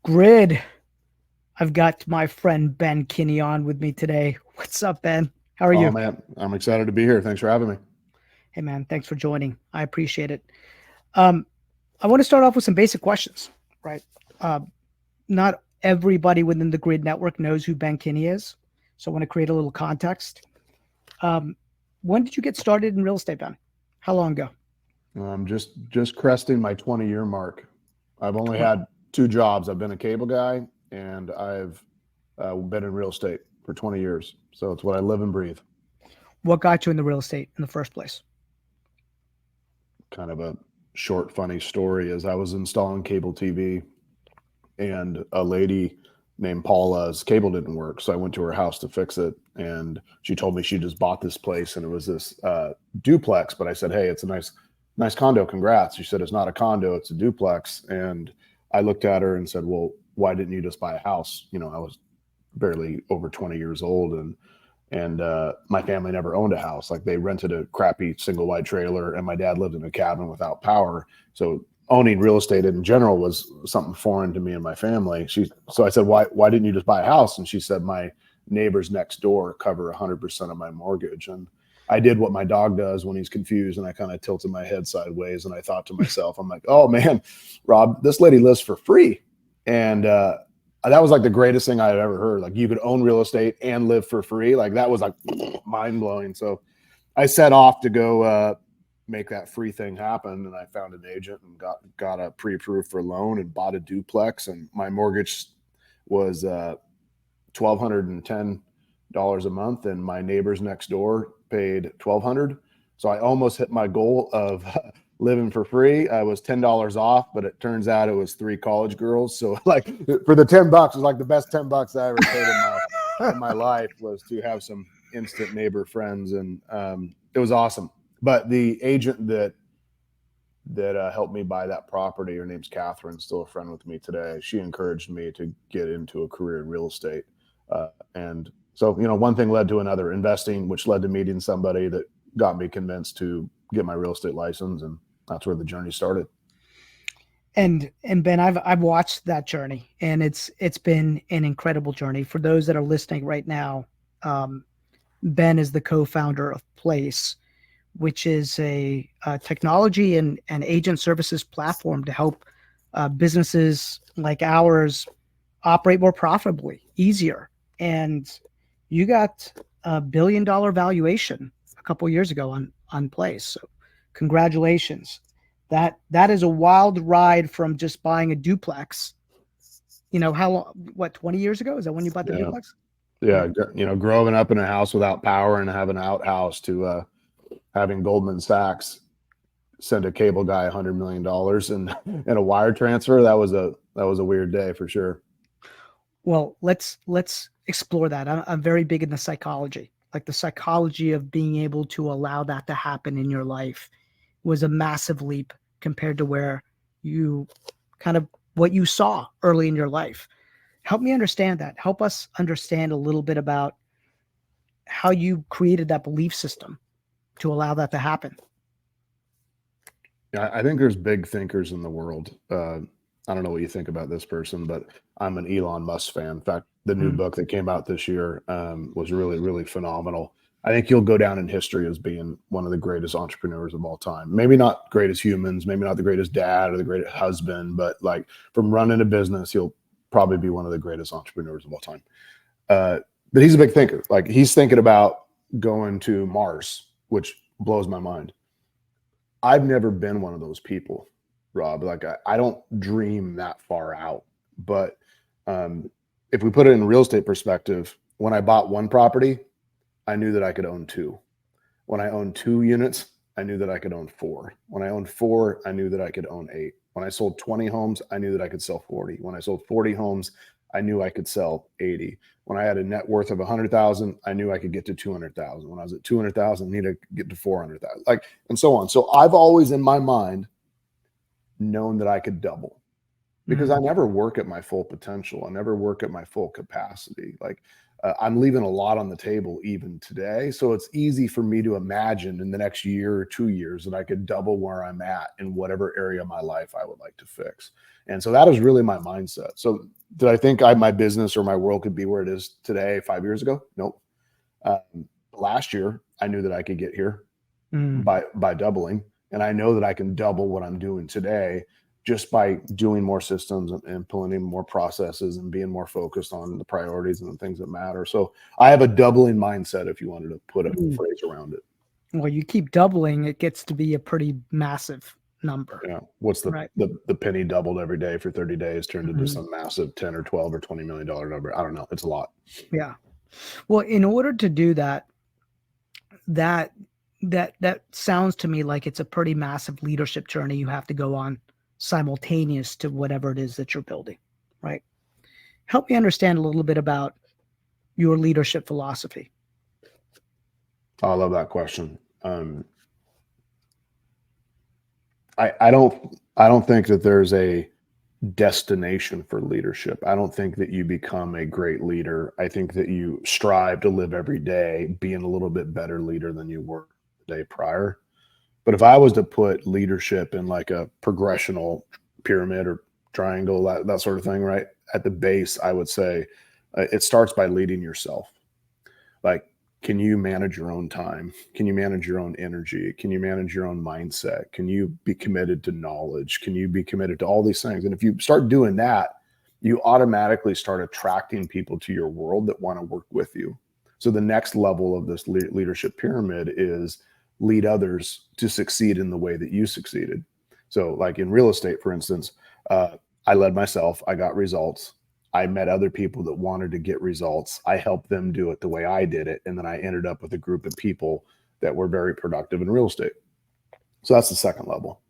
Grid. I've got my friend Ben Kinney on with me today. What's up, Ben? How are Oh you? man, I'm excited to be here. Thanks for having me. Hey, man, thanks for joining. I appreciate it. Um, I want to start off with some basic questions, right? Uh, Not everybody within the Grid network knows who Ben Kinney is. So I want to create a little context. Um, when did you get started in real estate, Ben? How long ago? I'm just cresting my 20-year mark. I've only 20. had two jobs. I've been a cable guy, and I've been in real estate for 20 years. So it's what I live and breathe. What got you in the real estate in the first place? Kind of a short, funny story is I was installing cable TV, and a lady named Paula's cable didn't work. So I went to her house to fix it, and she told me she just bought this place, and it was this duplex. But I said, "Hey, it's a nice condo. Congrats." She said, "It's not a condo, it's a duplex." And I looked at her and said, "Well, why didn't you just buy a house?" I was barely over 20 years old, and my family never owned a house. Like, they rented a crappy single wide trailer, and my dad lived in a cabin without power. So owning real estate in general was something foreign to me and my family. So I said, why didn't you just buy a house? And she said, my neighbors next door cover 100% of my mortgage. And I did what my dog does when he's confused, and I kind of tilted my head sideways, and I thought to myself, I'm like, oh man, Rob, this lady lives for free. And that was like the greatest thing I had ever heard. Like, you could own real estate and live for free. Like, that was like mind blowing. So I set off to go make that free thing happen, and I found an agent and got a pre-approved for a loan and bought a duplex. And my mortgage was $1,210 a month, and my neighbors next door paid $1,200. So I almost hit my goal of living for free. I was $10 off, but it turns out it was three college girls. So, like, for the $10, it was like the best $10 I ever paid in my life, was to have some instant neighbor friends, and it was awesome. But the agent that helped me buy that property, her name's Catherine, still a friend with me today. She encouraged me to get into a career in real estate, and so, one thing led to another, investing, which led to meeting somebody that got me convinced to get my real estate license, and that's where the journey started. And Ben, I've watched that journey, and it's been an incredible journey. For those that are listening right now, Ben is the co-founder of Place, which is a technology and agent services platform to help businesses like ours operate more profitably, easier. And you got a $1 billion valuation a couple of years ago on Place. So congratulations. That is a wild ride from just buying a duplex. How long? What, 20 years ago? Is that when you bought the Yeah. duplex? Yeah. Growing up in a house without power and having an outhouse, to having Goldman Sachs send a cable guy $100 million and a wire transfer. That was a weird day for sure. Well, let's explore that. I'm very big in the psychology, like the psychology of being able to allow that to happen in your life was a massive leap compared to where you kind of what you saw early in your life. Help me understand that. Help us understand a little bit about how you created that belief system to allow that to happen. Yeah, I think there's big thinkers in the world. I don't know what you think about this person, but I'm an Elon Musk fan. In fact, the new book that came out this year was really, really phenomenal. I think he'll go down in history as being one of the greatest entrepreneurs of all time. Maybe not greatest humans, maybe not the greatest dad or the greatest husband, but like, from running a business, he'll probably be one of the greatest entrepreneurs of all time. But he's a big thinker. Like, he's thinking about going to Mars, which blows my mind. I've never been one of those people, Rob. Like, I don't dream that far out. But if we put it in real estate perspective, when I bought one property, I knew that I could own two. When I owned 2 units, I knew that I could own 4. When I owned 4, I knew that I could own 8. When I sold 20 homes, I knew that I could sell 40. When I sold 40 homes, I knew I could sell 80. When I had a net worth of 100,000, I knew I could get to 200,000. When I was at 200,000, I needed to get to 400,000, like, and so on. So I've always in my mind known that I could double, because I never work at my full potential. I never work at my full capacity. Like, I'm leaving a lot on the table even today. So it's easy for me to imagine in the next year or 2 years that I could double where I'm at in whatever area of my life I would like to fix. And so that is really my mindset. So did I think my business or my world could be where it is today 5 years ago? Nope. Last year, I knew that I could get here Mm. by doubling. And I know that I can double what I'm doing today just by doing more systems and implementing more processes and being more focused on the priorities and the things that matter. So I have a doubling mindset, if you wanted to put a Mm. phrase around it. Well, you keep doubling, it gets to be a pretty massive number, Yeah. What's right? the penny doubled every day for 30 days turned into Mhm. some massive 10 or 12 or $20 million number. I don't know. It's a lot. Yeah. Well, in order to do that, that that sounds to me like it's a pretty massive leadership journey you have to go on simultaneous to whatever it is that you're building, right? Help me understand a little bit about your leadership philosophy. I love that question. I don't think that there's a destination for leadership. I don't think that you become a great leader. I think that you strive to live every day being a little bit better leader than you were the day prior. But if I was to put leadership in like a progressional pyramid or triangle, that sort of thing, right? At the base, I would say it starts by leading yourself. Like, can you manage your own time? Can you manage your own energy? Can you manage your own mindset? Can you be committed to knowledge? Can you be committed to all these things? And if you start doing that, you automatically start attracting people to your world that want to work with you. So the next level of this leadership pyramid is lead others to succeed in the way that you succeeded. So like in real estate, for instance, I led myself, I got results. I met other people that wanted to get results. I helped them do it the way I did it. And then I ended up with a group of people that were very productive in real estate. So that's the second level.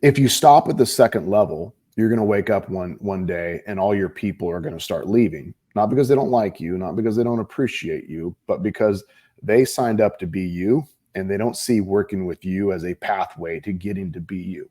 If you stop at the second level, you're going to wake up one day and all your people are going to start leaving, not because they don't like you, not because they don't appreciate you, but because they signed up to be you and they don't see working with you as a pathway to getting to be you.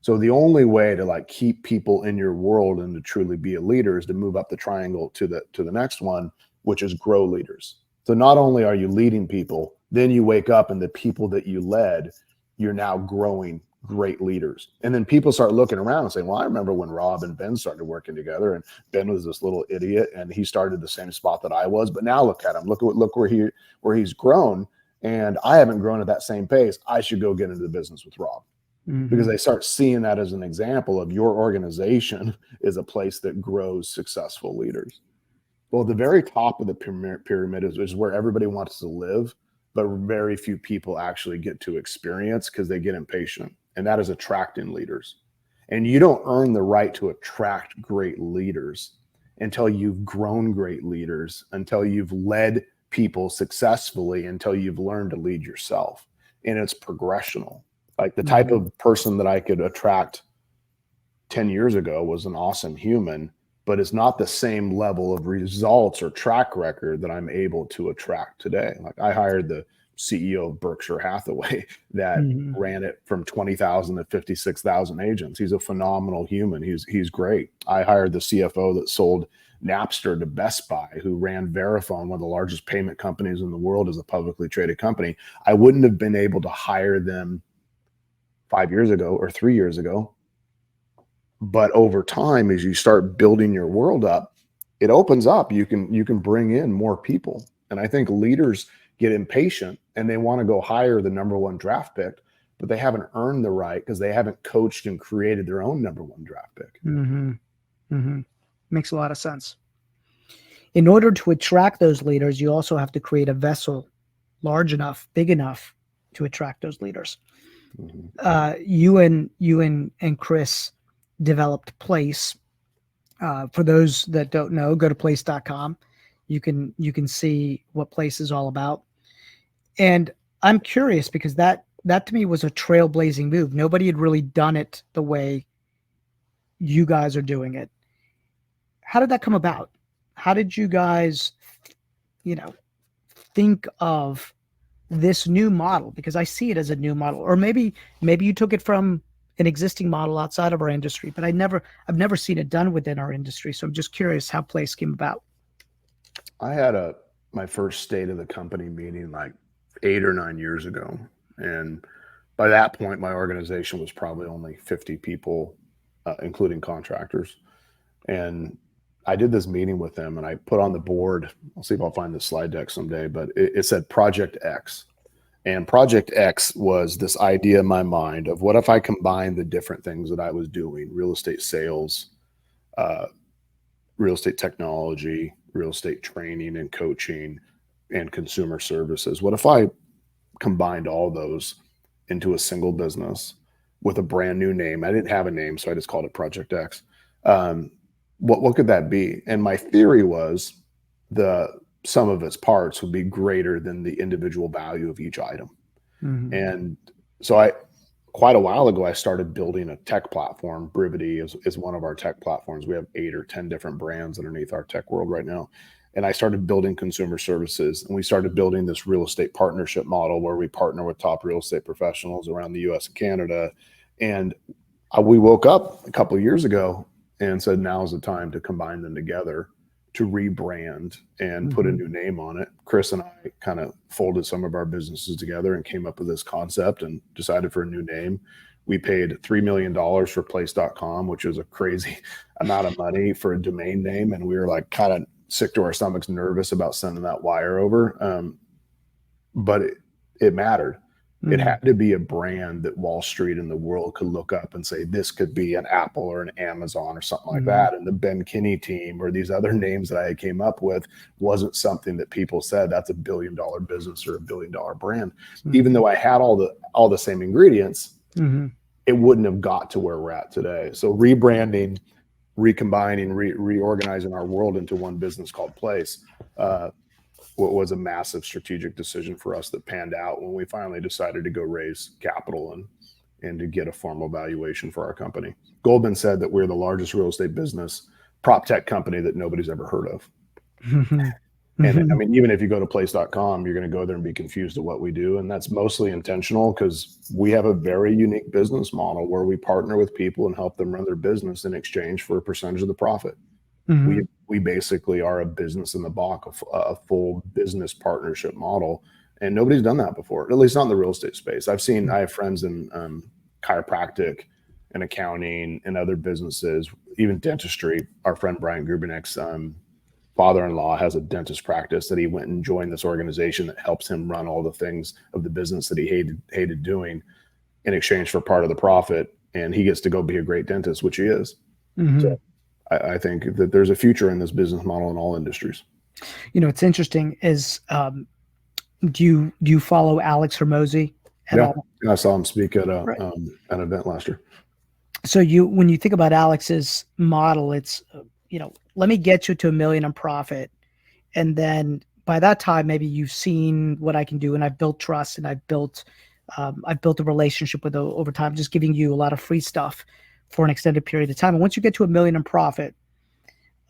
So the only way to like keep people in your world and to truly be a leader is to move up the triangle to the next one, which is grow leaders. So not only are you leading people, then you wake up and the people that you led, you're now growing great leaders. And then people start looking around and saying, well, I remember when Rob and Ben started working together and Ben was this little idiot and he started the same spot that I was, but now look at him, look where he's grown, and I haven't grown at that same pace. I should go get into the business with Rob. Mm-hmm. Because they start seeing that as an example of your organization is a place that grows successful leaders. Well, the very top of the pyramid is where everybody wants to live, but very few people actually get to experience because they get impatient. And that is attracting leaders. And you don't earn the right to attract great leaders until you've grown great leaders, until you've led people successfully, until you've learned to lead yourself. And it's progressional. Like the type of person that I could attract 10 years ago was an awesome human, but it's not the same level of results or track record that I'm able to attract today. Like I hired the CEO of Berkshire Hathaway that ran it from 20,000 to 56,000 agents. He's a phenomenal human. He's great. I hired the CFO that sold Napster to Best Buy, who ran Verifone, one of the largest payment companies in the world, as a publicly traded company. I wouldn't have been able to hire them 5 years ago or 3 years ago. But over time, as you start building your world up, it opens up. You can bring in more people. And I think leaders get impatient and they want to go hire the number one draft pick, but they haven't earned the right because they haven't coached and created their own number one draft pick. Makes a lot of sense. In order to attract those leaders, you also have to create a vessel large enough, big enough to attract those leaders. You and Chris developed Place. For those that don't know, go to place.com. You can see what Place is all about. And I'm curious because that to me was a trailblazing move. Nobody had really done it the way you guys are doing it. How did that come about? How did you guys, think of this new model? Because I see it as a new model, or maybe you took it from an existing model outside of our industry, but I've never seen it done within our industry. So I'm just curious how Place came about. I had my first state of the company meeting like 8 or 9 years ago. And by that point, my organization was probably only 50 people, including contractors. And I did this meeting with them and I put on the board, I'll see if I'll find the slide deck someday, but it said Project X. And Project X was this idea in my mind of what if I combined the different things that I was doing, real estate sales, uh, real estate technology, real estate training and coaching, and consumer services. What if I combined all those into a single business with a brand new name? I didn't have a name, so I just called it Project X. Um, what could that be? And my theory was the sum of its parts would be greater than the individual value of each item. Mhm. And so quite a while ago, I started building a tech platform. Brivity is one of our tech platforms. We have 8 or 10 different brands underneath our tech world right now. And I started building consumer services, and we started building this real estate partnership model where we partner with top real estate professionals around the US and Canada. And we woke up a couple of years ago and said, now's the time to combine them together, to rebrand and put a new name on it. Chris and I kind of folded some of our businesses together and came up with this concept and decided for a new name. We paid $3 million for place.com, which was a crazy amount of money for a domain name. And we were like kind of sick to our stomachs, nervous about sending that wire over. But it mattered. It had to be a brand that Wall Street and the world could look up and say, this could be an Apple or an Amazon or something like that. And the Ben Kinney Team or these other names that I came up with wasn't something that people said that's $1 billion business or $1 billion brand. Even though I had all the same ingredients, it wouldn't have got to where we're at today. So rebranding, recombining, reorganizing our world into one business called Place what was a massive strategic decision for us that panned out when we finally decided to go raise capital and to get a formal valuation for our company. Goldman said that we're the largest real estate business prop tech company that nobody's ever heard of. And I mean, even if you go to place.com, you're going to go there and be confused at what we do. And that's mostly intentional because we have a very unique business model where we partner with people and help them run their business in exchange for a percentage of the profit. We basically are a business in the box, a full business partnership model. And nobody's done that before, at least not in the real estate space. I have friends in chiropractic and accounting and other businesses, even dentistry. Our friend Brian Grubenek's father-in-law has a dentist practice that he went and joined this organization that helps him run all the things of the business that he hated doing in exchange for part of the profit. And he gets to go be a great dentist, which he is. So I think that there's a future in this business model in all industries. You know, what's interesting is, do you follow Alex Hormozy at all? I saw him speak at an event last year. So when you think about Alex's model, it's, let me get you to $1 million in profit. And then by that time, maybe you've seen what I can do, and I've built trust, and I've built a relationship with over time, just giving you a lot of free stuff for an extended period of time. And once you get to $1 million in profit,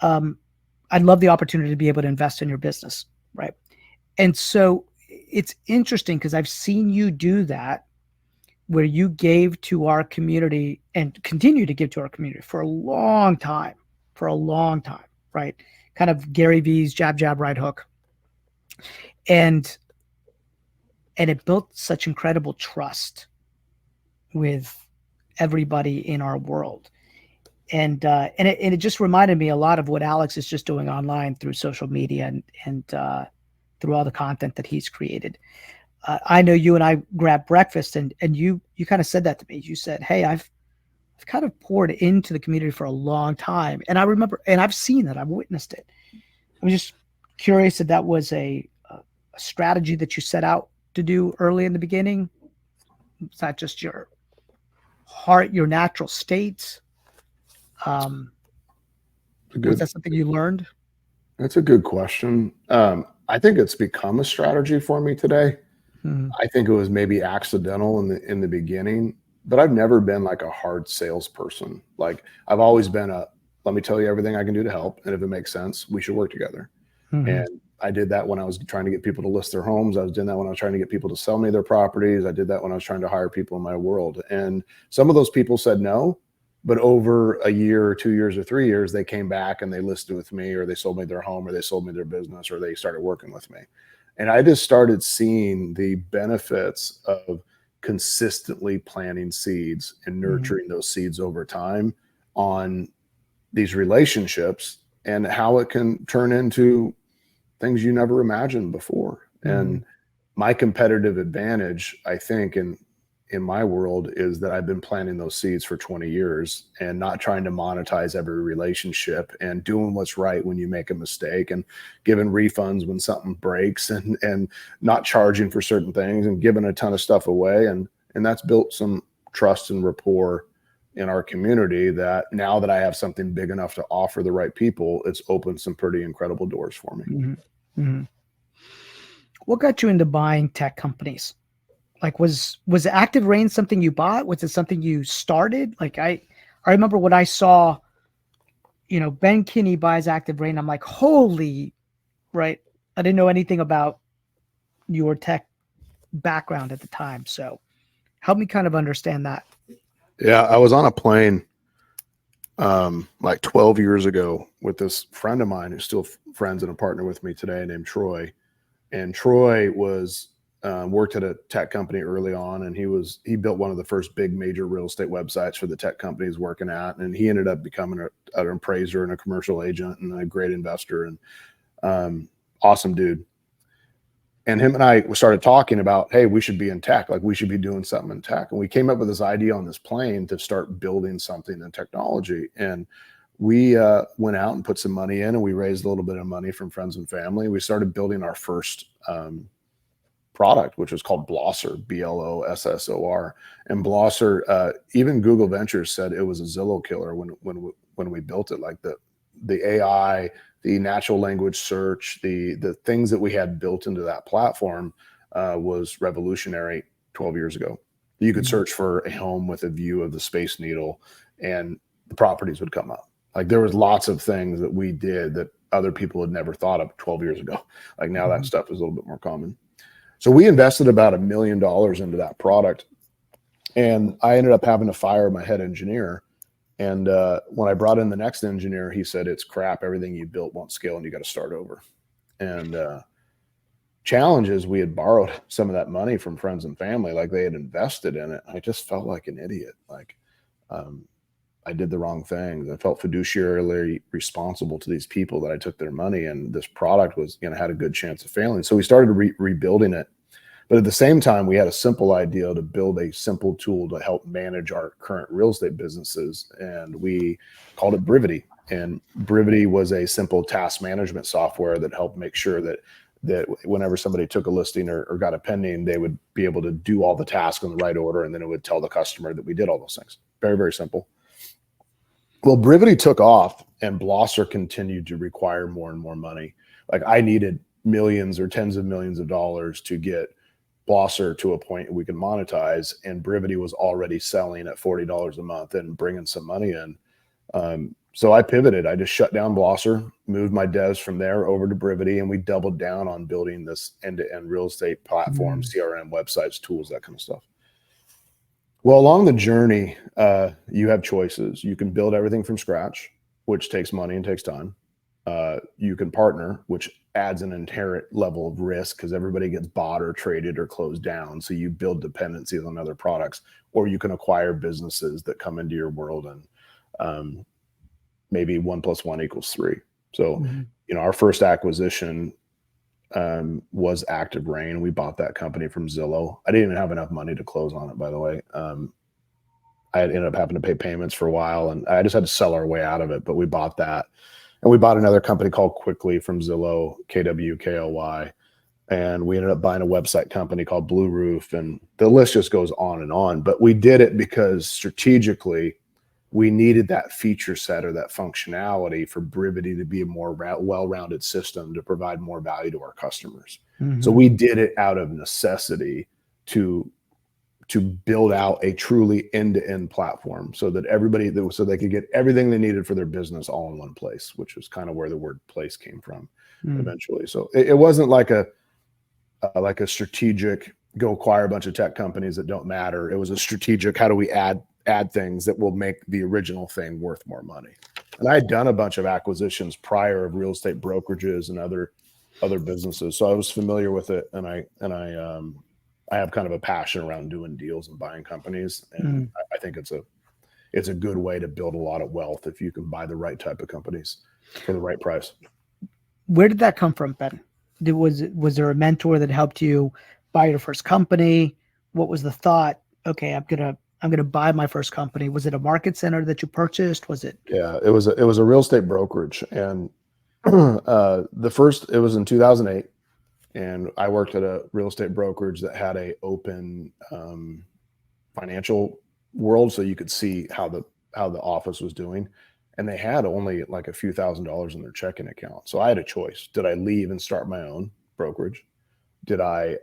I'd love the opportunity to be able to invest in your business, right? And so it's interesting because I've seen you do that, where you gave to our community and continue to give to our community for a long time, right? Kind of Gary V's jab, jab, right hook. And it built such incredible trust with everybody in our world. And it just reminded me a lot of what Alex is just doing online through social media and through all the content that he's created. I know you and I grabbed breakfast, and you kind of said that to me. You said, hey, I've kind of poured into the community for a long time. And I remember, and I've seen that, I've witnessed it. I'm just curious if that was a strategy that you set out to do early in the beginning. It's not just your heart, your natural state. Was that something you learned? That's a good question. I think it's become a strategy for me today. I think it was maybe accidental in the beginning, but I've never been like a hard salesperson. Like I've always been let me tell you everything I can do to help. And if it makes sense, we should work together. And I did that when I was trying to get people to list their homes. I was doing that when I was trying to get people to sell me their properties. I did that when I was trying to hire people in my world. And some of those people said no, But over a year or 2 years or 3 years, they came back and they listed with me, or they sold me their home, or they sold me their business, or they started working with me. And I just started seeing the benefits of consistently planting seeds and nurturing those seeds over time on these relationships, and how it can turn into things you never imagined before. And my competitive advantage, I think, in my world, is that I've been planting those seeds for 20 years and not trying to monetize every relationship, and doing what's right when you make a mistake, and giving refunds when something breaks, and not charging for certain things, and giving a ton of stuff away. And that's built some trust and rapport in our community, that now that I have something big enough to offer the right people, it's opened some pretty incredible doors for me. What got you into buying tech companies? Like, was Active Rain something you bought? Was it something you started? Like, I remember when I saw, Ben Kinney buys Active Rain, I'm like, holy, right? I didn't know anything about your tech background at the time. So help me kind of understand that. Yeah, I was on a plane like 12 years ago with this friend of mine who's still friends and a partner with me today, named Troy. And Troy was worked at a tech company early on, and he built one of the first big major real estate websites for the tech company he's working at. And he ended up becoming an appraiser and a commercial agent and a great investor, and awesome dude. And him and I started talking about, hey, we should be in tech. Like, we should be doing something in tech. And we came up with this idea on this plane to start building something in technology. And we went out and put some money in, and we raised a little bit of money from friends and family. We started building our first product, which was called Blossor, Blossor. And Blossor, even Google Ventures said it was a Zillow killer when we built it. Like the AI, the natural language search, the things that we had built into that platform was revolutionary 12 years ago. You could search for a home with a view of the Space Needle, and the properties would come up. Like, there was lots of things that we did that other people had never thought of 12 years ago. Like, now that stuff is a little bit more common. So we invested about $1 million into that product, and I ended up having to fire my head engineer. And when I brought in the next engineer, he said, it's crap. Everything you built won't scale, and you got to start over. And challenges, we had borrowed some of that money from friends and family, like they had invested in it. I just felt like an idiot. Like, I did the wrong things. I felt fiduciarily responsible to these people that I took their money, and this product was, had a good chance of failing. So we started rebuilding it. But at the same time, we had a simple idea to build a simple tool to help manage our current real estate businesses. And we called it Brivity. And Brivity was a simple task management software that helped make sure that whenever somebody took a listing or got a pending, they would be able to do all the tasks in the right order. And then it would tell the customer that we did all those things. Very, very simple. Well, Brivity took off, and Blossor continued to require more and more money. Like, I needed millions or tens of millions of dollars to get Blossor to a point we could monetize, and Brivity was already selling at $40 a month and bringing some money in. So I pivoted. I just shut down Blossor, moved my devs from there over to Brivity, and we doubled down on building this end-to-end real estate platform, CRM, websites, tools, that kind of stuff. Well, along the journey, you have choices. You can build everything from scratch, which takes money and takes time. You can partner, which adds an inherent level of risk because everybody gets bought or traded or closed down. So you build dependencies on other products, or you can acquire businesses that come into your world, and maybe 1 + 1 = 3. So, our first acquisition was Active Rain. We bought that company from Zillow. I didn't even have enough money to close on it, by the way. I ended up having to pay payments for a while, and I just had to sell our way out of it. But we bought that. And we bought another company called Quickly from Zillow, KWKLY. And we ended up buying a website company called Blue Roof. And the list just goes on and on. But we did it because strategically, we needed that feature set or that functionality for Brivity to be a more well-rounded system to provide more value to our customers. So we did it out of necessity to build out a truly end-to-end platform so that so they could get everything they needed for their business all in one place, which was kind of where the word place came from eventually. So it wasn't like a strategic go acquire a bunch of tech companies that don't matter. It was a strategic, how do we add add things that will make the original thing worth more money. And I had done a bunch of acquisitions prior of real estate brokerages and other businesses, so I was familiar with it, and I have kind of a passion around doing deals and buying companies, and I think it's a good way to build a lot of wealth if you can buy the right type of companies for the right price. Where did that come from, Ben? Was there a mentor that helped you buy your first company? What was the thought? Okay, I'm gonna buy my first company. Was it a market center that you purchased? Was it? Yeah, it was a real estate brokerage, and it was in 2008, and I worked at a real estate brokerage that had a open financial world, so you could see how the office was doing, and they had only like a few $1,000s in their checking account. So I had a choice: did I leave and start my own brokerage? Did I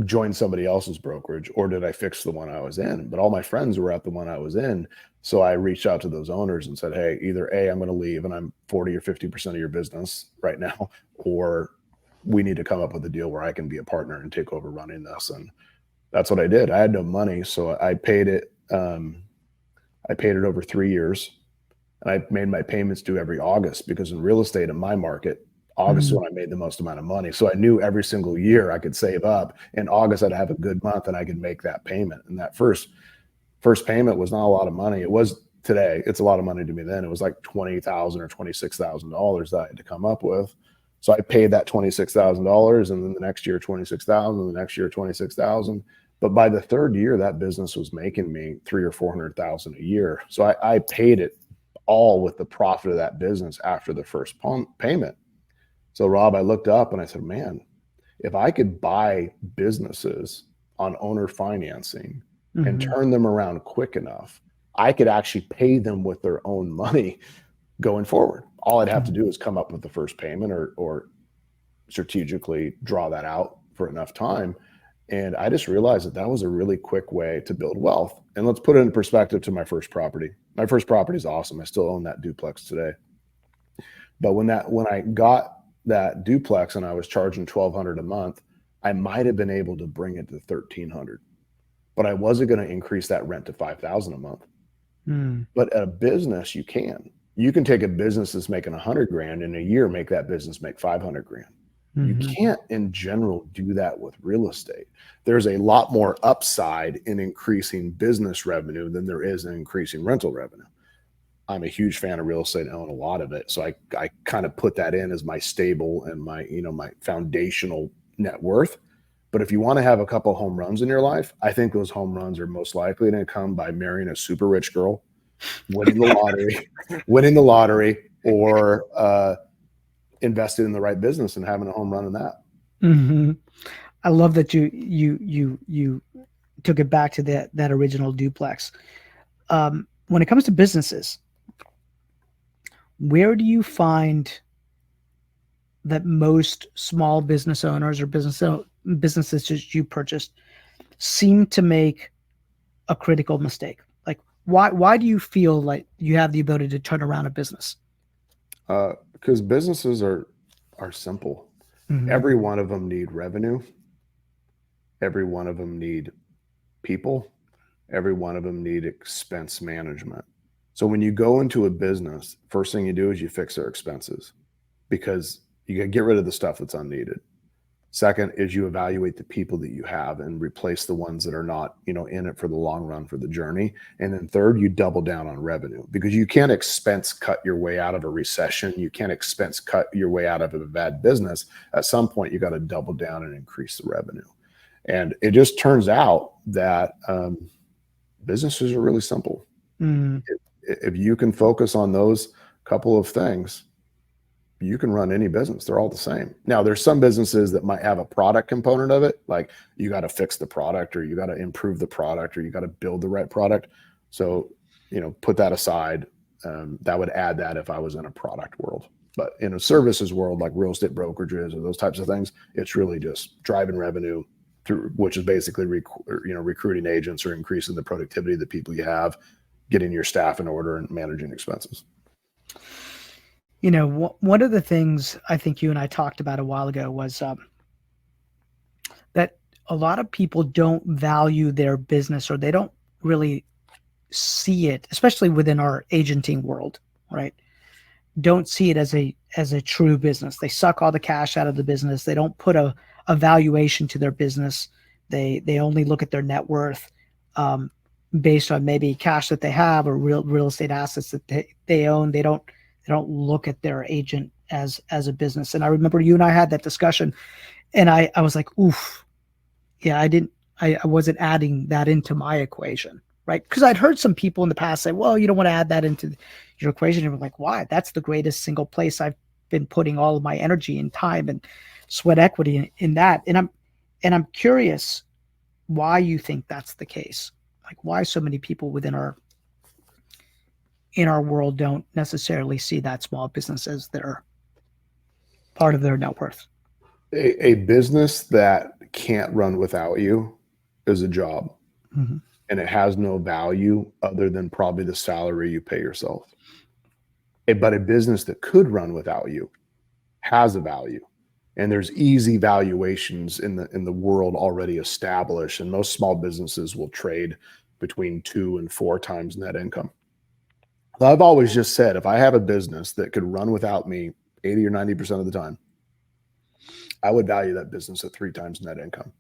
join somebody else's brokerage, or did I fix the one I was in? But all my friends were at the one I was in. So I reached out to those owners and said, hey, either A, I'm going to leave and I'm 40 or 50% of your business right now, or we need to come up with a deal where I can be a partner and take over running this. And that's what I did. I had no money. So I paid it. I paid it over 3 years, and I made my payments due every August, because in real estate, in my market, August is when I made the most amount of money. So I knew every single year I could save up. In August, I'd have a good month and I could make that payment. And that first payment was not a lot of money. It was today. It's a lot of money to me then. It was like $20,000 or $26,000 that I had to come up with. So I paid that $26,000, and then the next year, $26,000, the next year, $26,000. But by the third year, that business was making me $300,000 or $400,000 a year. So I paid it all with the profit of that business after the first payment. So Rob, I looked up and I said, man, if I could buy businesses on owner financing and turn them around quick enough, I could actually pay them with their own money going forward. All I'd have to do is come up with the first payment, or strategically draw that out for enough time. And I just realized that was a really quick way to build wealth. And let's put it in perspective to my first property. My first property is awesome. I still own that duplex today. But when I got that duplex and I was charging $1,200 a month, I might have been able to bring it to $1,300, but I wasn't going to increase that rent to $5,000 a month. But at a business, you can take a business that's making $100,000 in a year, make that business make $500,000. You can't in general do that with real estate. There's a lot more upside in increasing business revenue than there is in increasing rental revenue. I'm a huge fan of real estate and own a lot of it. So I kind of put that in as my stable and my foundational net worth. But if you want to have a couple home runs in your life, I think those home runs are most likely to come by marrying a super rich girl, winning the lottery, or invested in the right business and having a home run in that. I love that you took it back to that original duplex. When it comes to businesses, where do you find that most small business owners or businesses that you purchased seem to make a critical mistake? Like, why do you feel like you have the ability to turn around a business? Because businesses are simple. Every one of them need revenue. Every one of them need people. Every one of them need expense management. So when you go into a business, first thing you do is you fix their expenses, because you can get rid of the stuff that's unneeded. Second is you evaluate the people that you have and replace the ones that are not, in it for the long run, for the journey. And then third, you double down on revenue, because you can't expense cut your way out of a recession. You can't expense cut your way out of a bad business. At some point, you got to double down and increase the revenue. And it just turns out that businesses are really simple. If you can focus on those couple of things, you can run any business. They're all the same. Now, there's some businesses that might have a product component of it. Like, you got to fix the product, or you got to improve the product, or you got to build the right product. So, put that aside. That would add that if I was in a product world. But in a services world, like real estate brokerages or those types of things, it's really just driving revenue through, which is basically recruiting agents or increasing the productivity of the people you have, getting your staff in order, and managing expenses. One of the things I think you and I talked about a while ago was that a lot of people don't value their business, or they don't really see it, especially within our agenting world, right? Don't see it as a true business. They suck all the cash out of the business. They don't put a valuation to their business. They only look at their net worth based on maybe cash that they have or real estate assets that they own. They don't look at their agent as a business. And I remember you and I had that discussion, and I was like, oof, yeah, I wasn't adding that into my equation, right? Because I'd heard some people in the past say, well, you don't want to add that into your equation. And I'm like, why? That's the greatest single place I've been putting all of my energy and time and sweat equity in that. And I'm curious why you think that's the case. Like, why so many people within in our world don't necessarily see that small business as their part of their net worth. A business that can't run without you is a job, Mm-hmm. and it has no value other than probably the salary you pay yourself. But a business that could run without you has a value, and there's easy valuations in the world already established, and most small businesses will trade between 2 and 4 times net income. I've always just said, if I have a business that could run without me 80 or 90% of the time, I would value that business at 3 times net income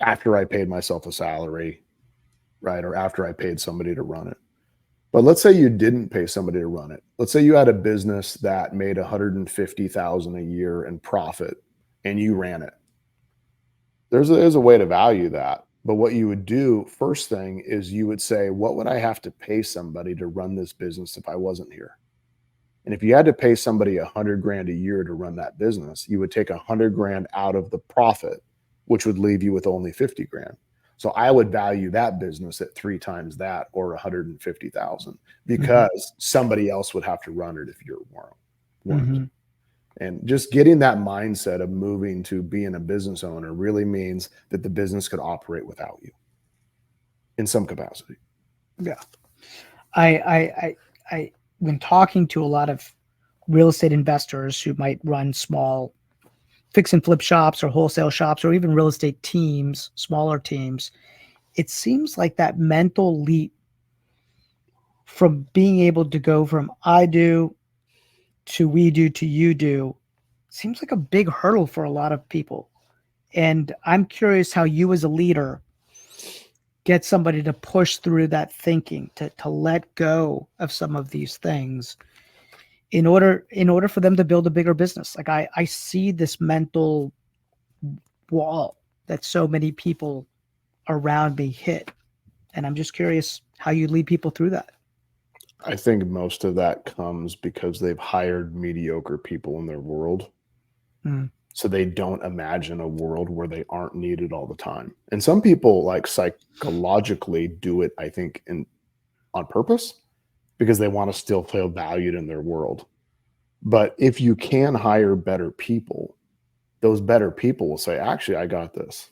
after I paid myself a salary, right? Or after I paid somebody to run it. But let's say you didn't pay somebody to run it. Let's say you had a business that made $150,000 a year in profit and you ran it. There's a way to value that. But what you would do first thing is you would say, what would I have to pay somebody to run this business if I wasn't here? And if you had to pay somebody $100,000 a year to run that business, you would take $100,000 out of the profit, which would leave you with only $50,000. So I would value that business at 3 times that, or 150,000, because somebody else would have to run it if you weren't. Mm-hmm. And just getting that mindset of moving to being a business owner really means that the business could operate without you in some capacity. Yeah. I when talking to a lot of real estate investors who might run small fix and flip shops or wholesale shops or even real estate teams, smaller teams, it seems like that mental leap from being able to go from I do to we do to you do seems like a big hurdle for a lot of people. And I'm curious how you as a leader get somebody to push through that thinking, to let go of some of these things in order for them to build a bigger business. Like I see this mental wall that so many people around me hit. And I'm just curious how you lead people through that. I think most of that comes because they've hired mediocre people in their world. So they don't imagine a world where they aren't needed all the time. And some people like psychologically do it, I think, on purpose because they want to still feel valued in their world. But if you can hire better people, those better people will say, actually, I got this.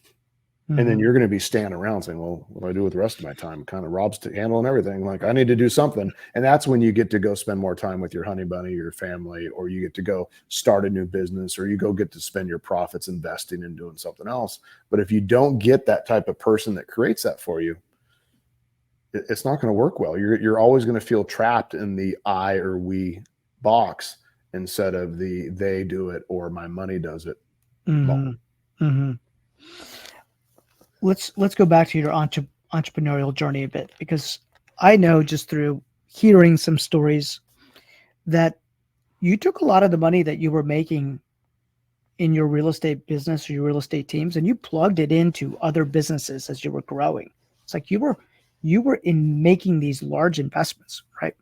And then you're going to be standing around saying, well, what do I do with the rest of my time? Kind of Rob's handling everything. Like, I need to do something. And that's when you get to go spend more time with your honey bunny, your family, or you get to go start a new business, or you go get to spend your profits investing and doing something else. But if you don't get that type of person that creates that for you, it's not going to work well. You're always going to feel trapped in the I or we box instead of the they do it or my money does it. Let's go back to your entrepreneurial journey a bit, because I know just through hearing some stories that you took a lot of the money that you were making in your real estate business or your real estate teams and you plugged it into other businesses as you were growing. It's like you were in making these large investments, right?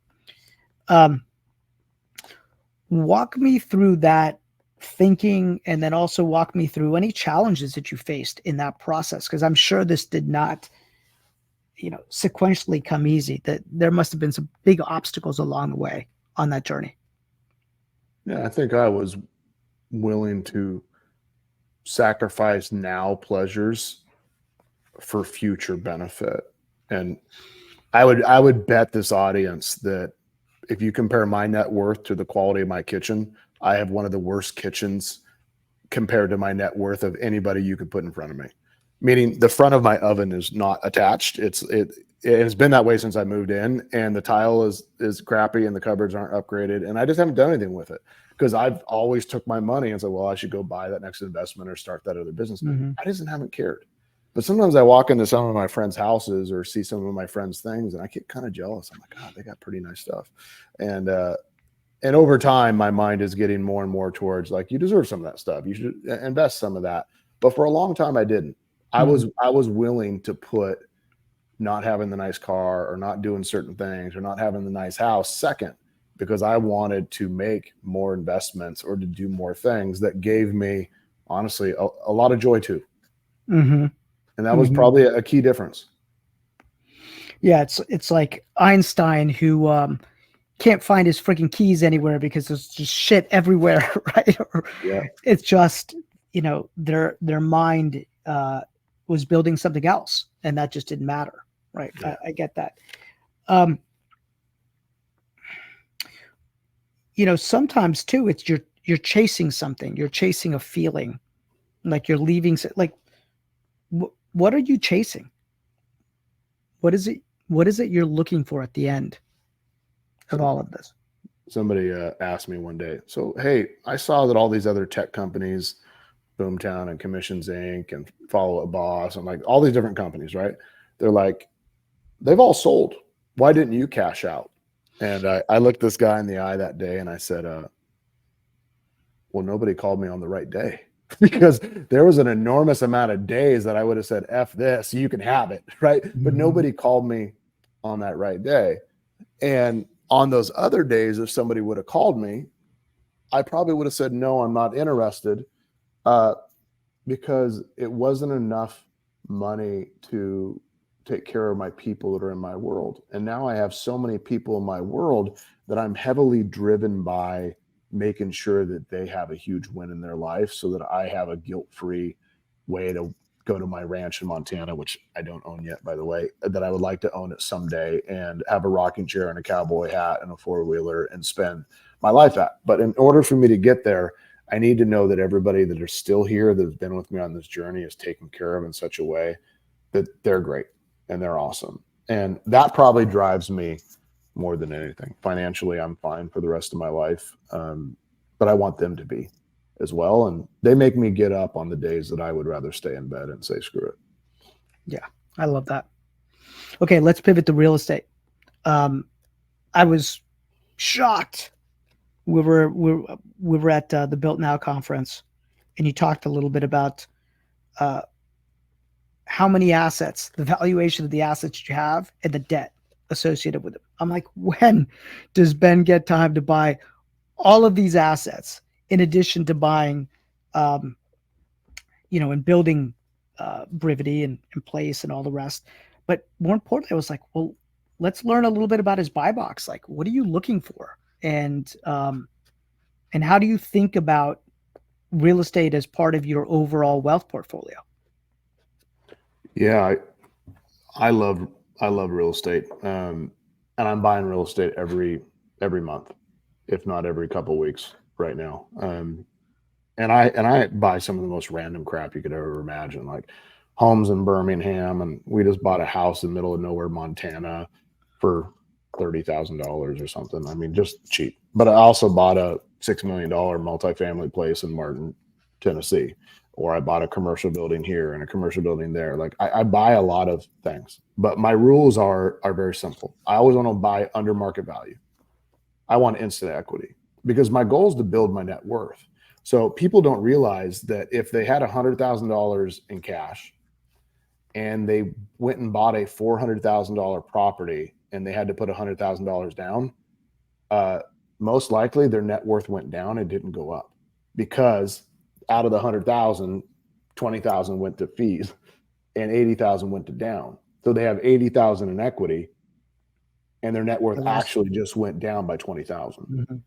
Walk me through that thinking, and then also walk me through any challenges that you faced in that process, because I'm sure this did not sequentially come easy. That there must have been some big obstacles along the way on that journey. Yeah, I think I was willing to sacrifice now pleasures for future benefit. And I would bet this audience that if you compare my net worth to the quality of my kitchen, I have one of the worst kitchens compared to my net worth of anybody you could put in front of me. Meaning the front of my oven is not attached. It it's been that way since I moved in, and the tile is crappy and the cupboards aren't upgraded, and I just haven't done anything with it because I've always took my money and said, well, I should go buy that next investment or start that other business. I just haven't cared. But sometimes I walk into some of my friends' houses or see some of my friends' things, and I get kind of jealous. I'm like, God, they got pretty nice stuff. And over time, my mind is getting more and more towards like, you deserve some of that stuff. You should invest some of that. But for a long time, I didn't. I was willing to put not having the nice car or not doing certain things or not having the nice house second, because I wanted to make more investments or to do more things that gave me, honestly, a lot of joy too. And that was probably a key difference. Yeah, it's like Einstein who can't find his freaking keys anywhere because there's just shit everywhere, right? Yeah. It's just, their mind was building something else, and that just didn't matter, right? Yeah. I get that. Sometimes too, it's you're chasing something, you're chasing a feeling, like you're leaving. Like, what are you chasing? What is it you're looking for at the end of all of this? Somebody asked me one day, so, hey, I saw that all these other tech companies, Boomtown and Commissions Inc. and Follow a Boss and like all these different companies, right? They're like, they've all sold. Why didn't you cash out? And I looked this guy in the eye that day and I said, well, nobody called me on the right day. Because there was an enormous amount of days that I would have said, F this, you can have it, right? But nobody called me on that right day. And on those other days, if somebody would have called me, I probably would have said, no, I'm not interested, because it wasn't enough money to take care of my people that are in my world. And now I have so many people in my world that I'm heavily driven by making sure that they have a huge win in their life so that I have a guilt-free way to go to my ranch in Montana, which I don't own yet, by the way, that I would like to own it someday and have a rocking chair and a cowboy hat and a four-wheeler and spend my life at. But in order for me to get there, I need to know that everybody that are still here that has been with me on this journey is taken care of in such a way that they're great and they're awesome. And that probably drives me more than anything. Financially, I'm fine for the rest of my life. But I want them to be as well. And they make me get up on the days that I would rather stay in bed and say, screw it. Yeah, I love that. Okay, let's pivot to real estate. I was shocked. We were at the Built Now conference, and you talked a little bit about how many assets, the valuation of the assets you have, and the debt associated with it. I'm like, when does Ben get time to buy all of these assets in addition to buying, and building Brivity and Place and all the rest? But more importantly, I was like, well, let's learn a little bit about his buy box. Like, what are you looking for? And how do you think about real estate as part of your overall wealth portfolio? Yeah, I love real estate. And I'm buying real estate every month, if not every couple of weeks right now. And I buy some of the most random crap you could ever imagine, like homes in Birmingham. And we just bought a house in the middle of nowhere, Montana for $30,000 or something. I mean, just cheap. But I also bought a $6 million multifamily place in Martin, Tennessee, or I bought a commercial building here and a commercial building there. Like I buy a lot of things, but my rules are very simple. I always want to buy under market value. I want instant equity because my goal is to build my net worth. So people don't realize that if they had $100,000 in cash and they went and bought a $400,000 property and they had to put $100,000 down, most likely their net worth went down and didn't go up, because out of the 100,000, 20,000 went to fees and 80,000 went to down. So they have 80,000 in equity and their net worth actually just went down by 20,000.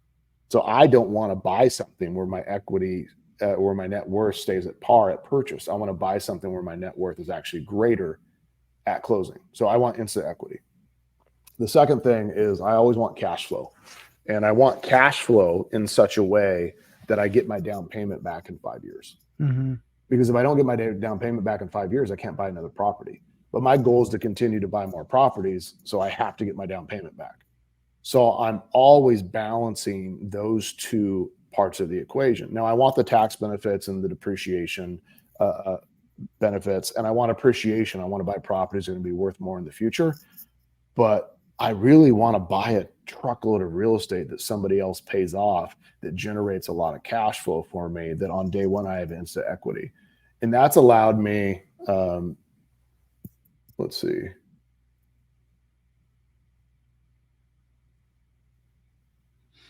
So I don't want to buy something where my equity, where my net worth stays at par at purchase. I want to buy something where my net worth is actually greater at closing. So I want instant equity. The second thing is I always want cash flow, and I want cash flow in such a way that I get my down payment back in 5 years. Because if I don't get my down payment back in 5 years, I can't buy another property. but my goal is to continue to buy more properties. So I have to get my down payment back. So I'm always balancing those two parts of the equation. Now I want the tax benefits and the depreciation benefits, and I want appreciation. I want to buy properties that are going to be worth more in the future, but I really want to buy a truckload of real estate that somebody else pays off that generates a lot of cash flow for me, that on day one I have instant equity. And that's allowed me, let's see.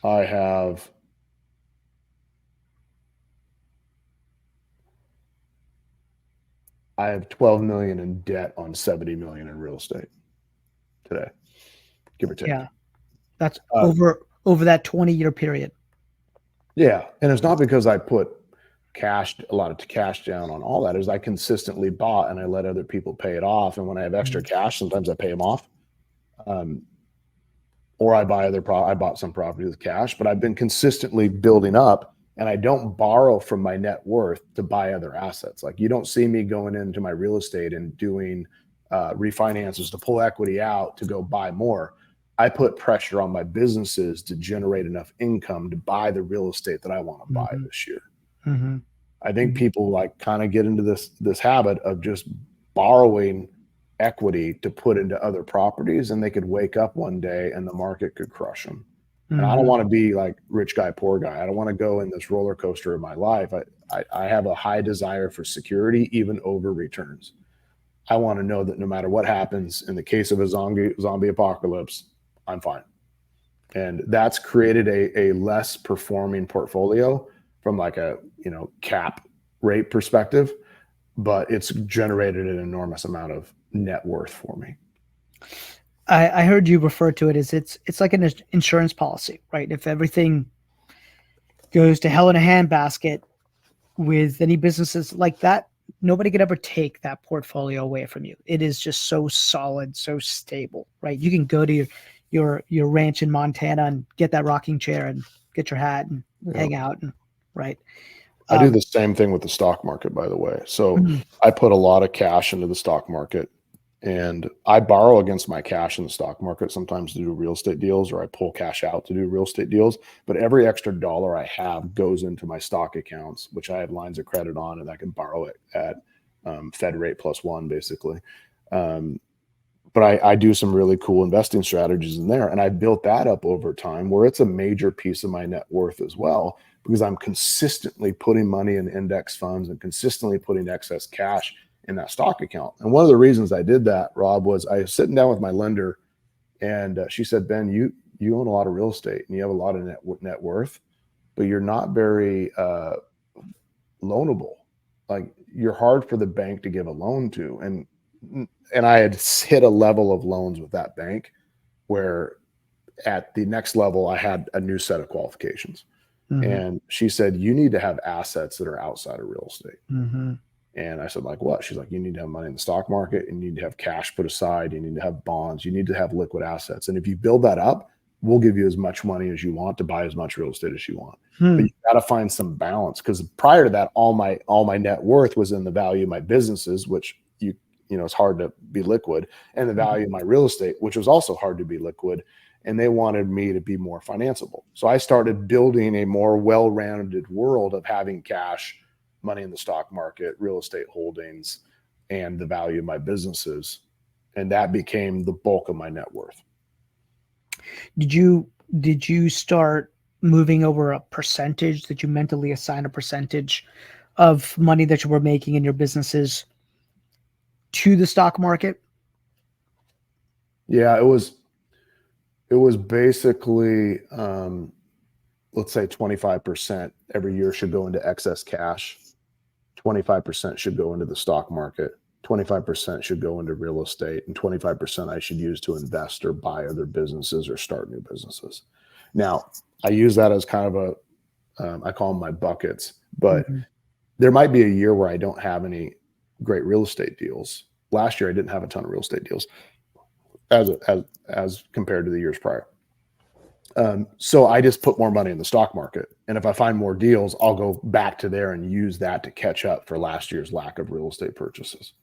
I have $12 million in debt on 70 million in real estate today, give or take. Yeah. That's over that 20-year period. Yeah. And it's not because I put a lot of cash down on all that. Is I consistently bought and I let other people pay it off. And when I have extra cash, sometimes I pay them off. Or I buy I bought some property with cash, but I've been consistently building up, and I don't borrow from my net worth to buy other assets. Like, you don't see me going into my real estate and doing refinances to pull equity out to go buy more. I put pressure on my businesses to generate enough income to buy the real estate that I want to buy this year. I think people like kind of get into this habit of just borrowing equity to put into other properties, and they could wake up one day and the market could crush them. And I don't want to be like rich guy, poor guy. I don't want to go in this roller coaster of my life. I have a high desire for security, even over returns. I want to know that no matter what happens, in the case of a zombie apocalypse, I'm fine. And that's created a less performing portfolio from like a, cap rate perspective, but it's generated an enormous amount of net worth for me. I heard you refer to it as it's like an insurance policy, right? If everything goes to hell in a handbasket with any businesses like that, nobody could ever take that portfolio away from you. It is just so solid, so stable, right? You can go to your ranch in Montana and get that rocking chair and get your hat and hang out, and right. I do the same thing with the stock market, by the way. So I put a lot of cash into the stock market, and I borrow against my cash in the stock market sometimes to do real estate deals, or I pull cash out to do real estate deals. But every extra dollar I have goes into my stock accounts, which I have lines of credit on, and I can borrow it at Fed rate +1, basically. But I do some really cool investing strategies in there, and I built that up over time where it's a major piece of my net worth as well, because I'm consistently putting money in index funds and consistently putting excess cash in that stock account. And one of the reasons I did that, Rob, was I was sitting down with my lender, and she said, Ben, you own a lot of real estate and you have a lot of net worth, but you're not very loanable. Like, you're hard for the bank to give a loan to. And I had hit a level of loans with that bank where at the next level, I had a new set of qualifications. And she said, you need to have assets that are outside of real estate. And I said, like what? She's like, you need to have money in the stock market, and you need to have cash put aside. You need to have bonds. You need to have liquid assets. And if you build that up, we'll give you as much money as you want to buy as much real estate as you want. But you got to find some balance, because prior to that, all my net worth was in the value of my businesses, which it's hard to be liquid, and the value of my real estate, which was also hard to be liquid. And they wanted me to be more financeable. So I started building a more well-rounded world of having cash, money in the stock market, real estate holdings, and the value of my businesses. And that became the bulk of my net worth. Did you start moving over a percentage? Did you mentally assign a percentage of money that you were making in your businesses to the stock market? Yeah, it was basically, let's say 25% every year should go into excess cash. 25% should go into the stock market. 25% should go into real estate, and 25% I should use to invest or buy other businesses or start new businesses. Now, I use that as kind of I call them my buckets, but there might be a year where I don't have any great real estate deals. Last year, I didn't have a ton of real estate deals as compared to the years prior. So I just put more money in the stock market. And if I find more deals, I'll go back to there and use that to catch up for last year's lack of real estate purchases.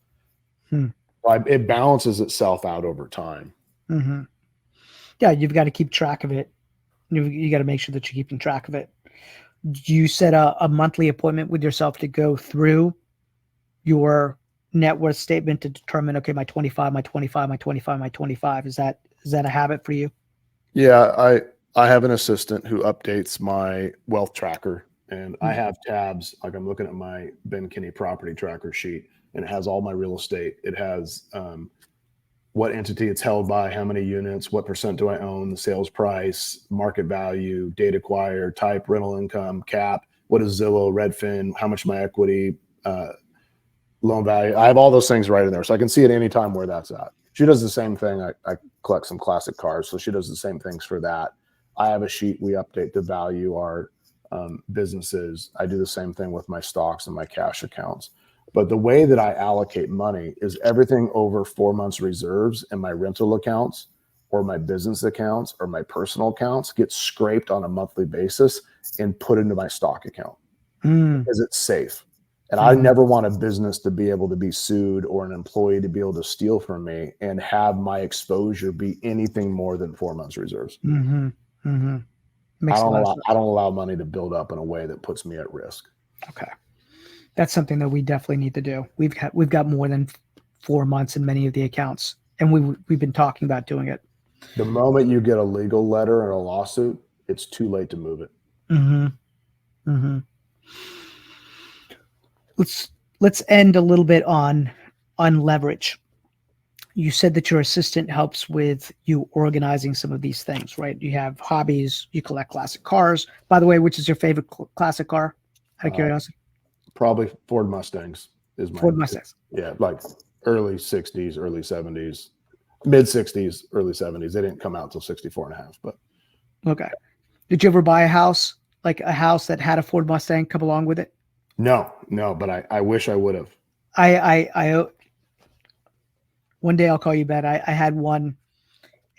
It balances itself out over time. Mm-hmm. Yeah, you've got to keep track of it. You got to make sure that you're keeping track of it. Do you set a monthly appointment with yourself to go through your net worth statement to determine, okay, my 25, my 25, my 25, my 25? Is that a habit for you? Yeah, I have an assistant who updates my wealth tracker, and I have tabs. Like I'm looking at my Ben Kinney property tracker sheet, and it has all my real estate. It has what entity it's held by, how many units, what percent do I own, the sales price, market value, date acquired, type, rental income, cap, what is Zillow, Redfin, how much my equity, loan value. I have all those things right in there, so I can see at any time where that's at. She does the same thing. I collect some classic cars, so she does the same things for that. I have a sheet we update to value our businesses. I do the same thing with my stocks and my cash accounts. But the way that I allocate money is everything over 4 months reserves and my rental accounts or my business accounts or my personal accounts get scraped on a monthly basis and put into my stock account because it's safe. And I never want a business to be able to be sued or an employee to be able to steal from me and have my exposure be anything more than 4 months reserves. Mm-hmm. Mm-hmm. I Makes a don't lot of allow sense. I don't allow money to build up in a way that puts me at risk. Okay. That's something that we definitely need to do. We've got more than 4 months in many of the accounts, and we've been talking about doing it. The moment you get a legal letter and a lawsuit, it's too late to move it. Mm-hmm. Mm-hmm. Let's end a little bit on leverage. You said that your assistant helps with you organizing some of these things, right? You have hobbies, you collect classic cars. By the way, which is your favorite classic car? Out of curiosity. Probably Ford Mustangs is my Ford Mustangs. yeah, like early 60s, early 70s, mid 60s, early 70s. They didn't come out until 64 and a half, but Okay. Did you ever buy a house, like a house that had a Ford Mustang come along with it? no, but I wish I would have. I one day I'll call you, Ben. I had one,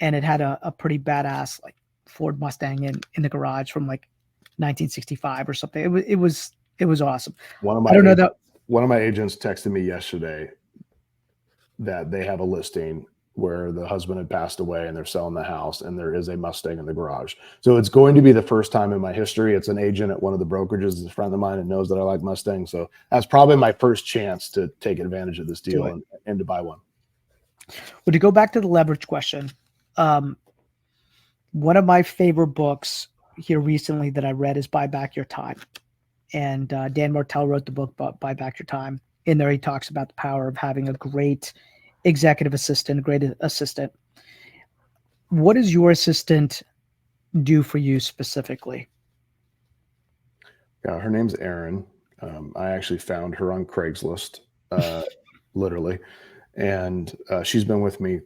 and it had a pretty badass like Ford Mustang in the garage from like 1965 or something. It was awesome. One of I my don't know that. one of my agents texted me yesterday that they have a listing where the husband had passed away and they're selling the house and there is a Mustang in the garage. So it's going to be the first time in my history. It's an agent at one of the brokerages, is a friend of mine and knows that I like Mustangs. So that's probably my first chance to take advantage of this deal and to buy one. But to go back to the leverage question, one of my favorite books here recently that I read is Buy Back Your Time. And Dan Martell wrote the book Buy Back Your Time. In there, he talks about the power of having a great executive assistant, a great assistant. What does your assistant do for you specifically? Yeah, her name's Erin. I actually found her on Craigslist, literally. And she's been with me,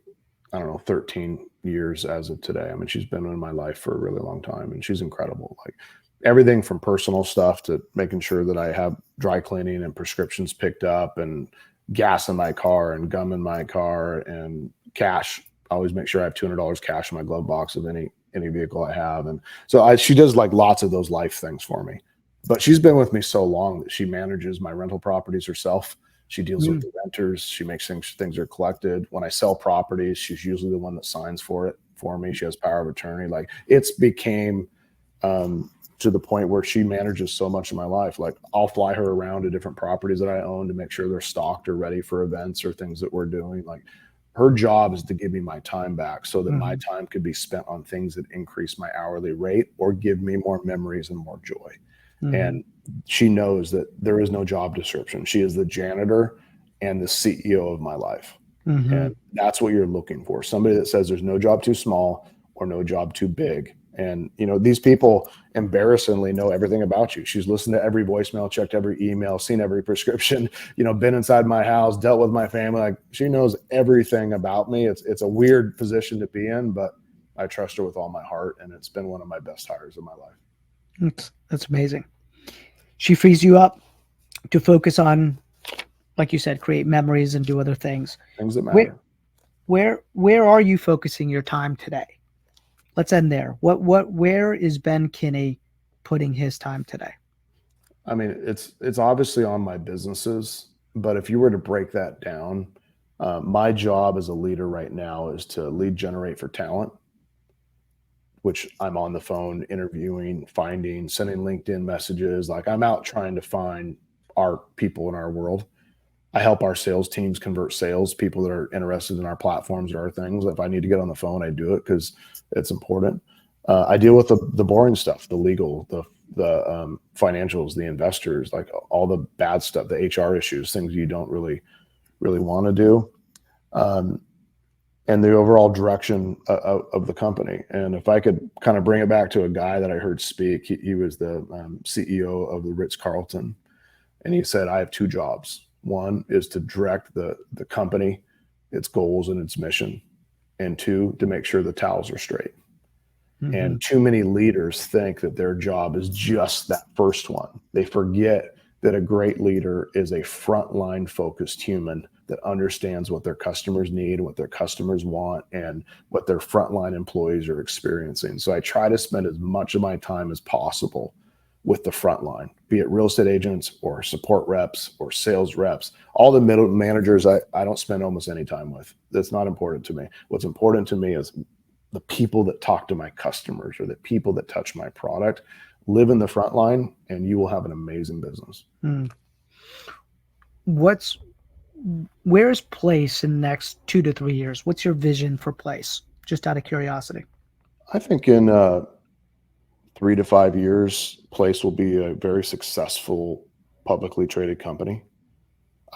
I don't know, 13 years as of today. I mean, she's been in my life for a really long time and she's incredible. Like everything from personal stuff to making sure that I have dry cleaning and prescriptions picked up and gas in my car and gum in my car and cash. I always make sure I have $200 cash in my glove box of any vehicle I have. And so she does like lots of those life things for me. But she's been with me so long that she manages my rental properties herself. She deals with the renters. She makes things are collected. When I sell properties, she's usually the one that signs for it for me. She has power of attorney. Like it's became to the point where she manages so much of my life. Like I'll fly her around to different properties that I own to make sure they're stocked or ready for events or things that we're doing. Like her job is to give me my time back so that my time could be spent on things that increase my hourly rate or give me more memories and more joy. And she knows that there is no job description. She is the janitor and the CEO of my life. And that's what you're looking for. Somebody that says there's no job too small or no job too big. And, you know, these people embarrassingly know everything about you. She's listened to every voicemail, checked every email, seen every prescription, you know, been inside my house, dealt with my family. Like she knows everything about me. It's a weird position to be in, but I trust her with all my heart. And it's been one of my best hires of my life. That's amazing. She frees you up to focus on, like you said, create memories and do other things. Things that matter. Where are you focusing your time today? Let's end there. Where is Ben Kinney putting his time today? I mean, it's obviously on my businesses, but if you were to break that down, My job as a leader right now is to lead generate for talent, which I'm on the phone interviewing, finding, sending LinkedIn messages. Like I'm out trying to find our people in our world. I help our sales teams convert sales, people that are interested in our platforms or our things. If I need to get on the phone, I do it because it's important. I deal with the boring stuff, the legal, the financials, the investors, like all the bad stuff, the HR issues, things you don't really want to do, and the overall direction of the company. And if I could kind of bring it back to a guy that I heard speak, he was the CEO of the Ritz-Carlton, and he said, I have two jobs. One is to direct the company, its goals and its mission. And two, to make sure the towels are straight. Mm-hmm. And too many leaders think that their job is just that first one. They forget that a great leader is a frontline focused human that understands what their customers need, what their customers want, and what their frontline employees are experiencing. So I try to spend as much of my time as possible with the front line, be it real estate agents or support reps or sales reps. All the middle managers I don't spend almost any time with. That's not important to me. What's important to me is the people that talk to my customers or the people that touch my product. Live in the front line and you will have an amazing business. Where's Place in the next 2 to 3 years? What's your vision for Place? Just out of curiosity. I think in 3 to 5 years, Place will be a very successful publicly traded company.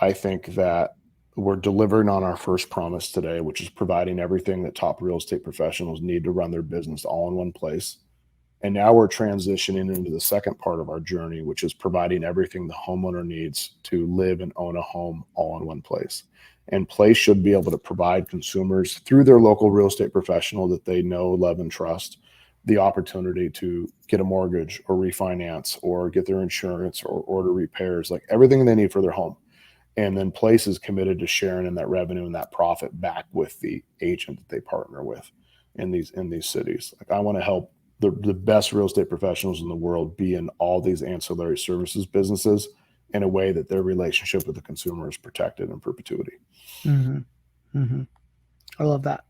I think that we're delivering on our first promise today, which is providing everything that top real estate professionals need to run their business all in one place. And now we're transitioning into the second part of our journey, which is providing everything the homeowner needs to live and own a home all in one place. And Place should be able to provide consumers through their local real estate professional that they know, love, and trust the opportunity to get a mortgage or refinance or get their insurance or order repairs, like everything they need for their home. And then Place is committed to sharing in that revenue and that profit back with the agent that they partner with in these cities. Like I want to help the best real estate professionals in the world be in all these ancillary services businesses in a way that their relationship with the consumer is protected in perpetuity. Mm-hmm. Mm-hmm. I love that.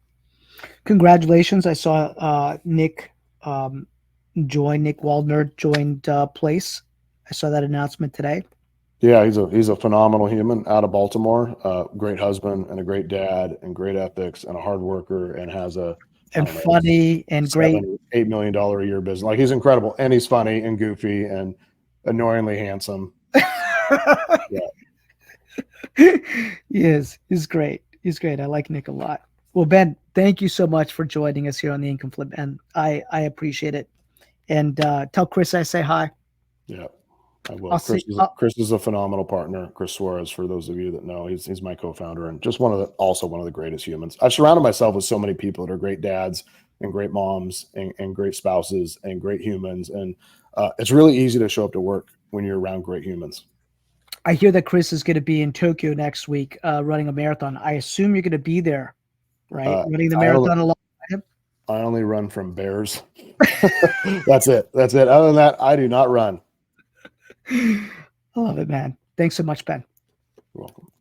Congratulations. I saw Nick Waldner joined Place. I saw that announcement today. Yeah, he's a phenomenal human out of Baltimore. Great husband and a great dad and great ethics and a hard worker and has funny and great $7-8 million a year business. Like he's incredible and he's funny and goofy and annoyingly handsome. Yeah. He's great. He's great. I like Nick a lot. Well, Ben, thank you so much for joining us here on the Income Flip, and I appreciate it. And tell Chris I say hi. Yeah, I will. Chris is a phenomenal partner. Chris Suarez, for those of you that know, he's my co-founder and just also one of the greatest humans. I've surrounded myself with so many people that are great dads and great moms and great spouses and great humans. And it's really easy to show up to work when you're around great humans. I hear that Chris is going to be in Tokyo next week running a marathon. I assume you're going to be there, right? Running the marathon along with him? I only run from bears. That's it. Other than that, I do not run. I love it, man. Thanks so much, Ben. You're welcome.